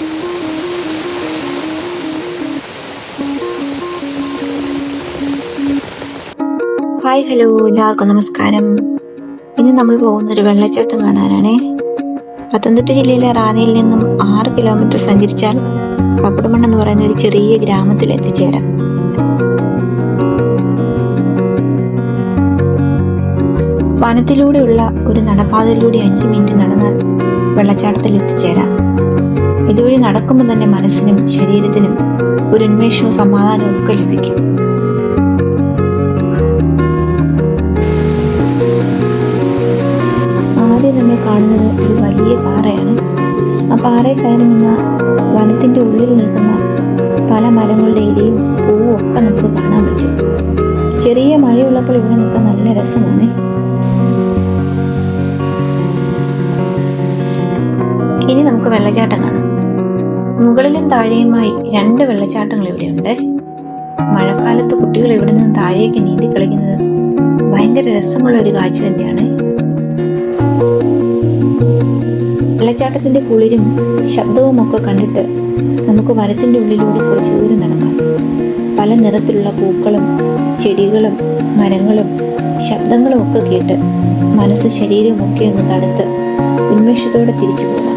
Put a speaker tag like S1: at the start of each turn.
S1: Hi hello, എല്ലാവർക്കും നമസ്കാരം. ഇന്ന് നമ്മൾ പോകുന്നൊരു വെള്ളച്ചാട്ടം കാണാനാണേ. പത്തനംതിട്ട ജില്ലയിലെ റാന്നിയിൽ നിന്നും 6 കിലോമീറ്റർ സഞ്ചരിച്ചാൽ കക്കുടുമണ്ണ് എന്ന് പറയുന്ന ഒരു ചെറിയ ഗ്രാമത്തിൽ എത്തിച്ചേരാം. വനത്തിലൂടെയുള്ള ഒരു നടപ്പാതയിലൂടെ 5 മിനിറ്റ് നടന്നാൽ വെള്ളച്ചാട്ടത്തിൽ എത്തിച്ചേരാം. ഇതുവഴി നടക്കുമ്പോൾ തന്നെ മനസ്സിനും ശരീരത്തിനും ഒരു ഉന്മേഷവും സമാധാനവും ഒക്കെ ലഭിക്കും. ആദ്യം നമ്മൾ കാണുന്നത് ഒരു വലിയ പാറയാണ്. ആ പാറയിൽ കയറി നിന്ന വനത്തിൻ്റെ ഉള്ളിൽ നിൽക്കുന്ന പല മരങ്ങളുടെ ഇലയും പൂവും ഒക്കെ നമുക്ക് കാണാൻ പറ്റും. ചെറിയ മഴയുള്ളപ്പോൾ ഇവിടെ നിൽക്കാൻ നല്ല രസമാണ്. ഇനി നമുക്ക് വെള്ളച്ചാട്ടം കാണാം. മുകളിലും താഴെയുമായി 2 വെള്ളച്ചാട്ടങ്ങൾ ഇവിടെയുണ്ട്. മഴക്കാലത്ത് കുട്ടികൾ ഇവിടെ നിന്ന് താഴേക്ക് നീന്തി കളിക്കുന്നത് ഭയങ്കര രസമുള്ള ഒരു കാഴ്ച തന്നെയാണ്. വെള്ളച്ചാട്ടത്തിന്റെ കുളിരും ശബ്ദവും ഒക്കെ കണ്ടിട്ട് നമുക്ക് വനത്തിന്റെ ഉള്ളിലൂടെ കുറച്ച് ദൂരം നടക്കാം. പല നിറത്തിലുള്ള പൂക്കളും ചെടികളും മരങ്ങളും ശബ്ദങ്ങളും ഒക്കെ കേട്ട് മനസ്സ് ശരീരവും ഒക്കെ ഒന്ന് തണുത്ത് ഉന്മേഷത്തോടെ തിരിച്ചു പോകാം.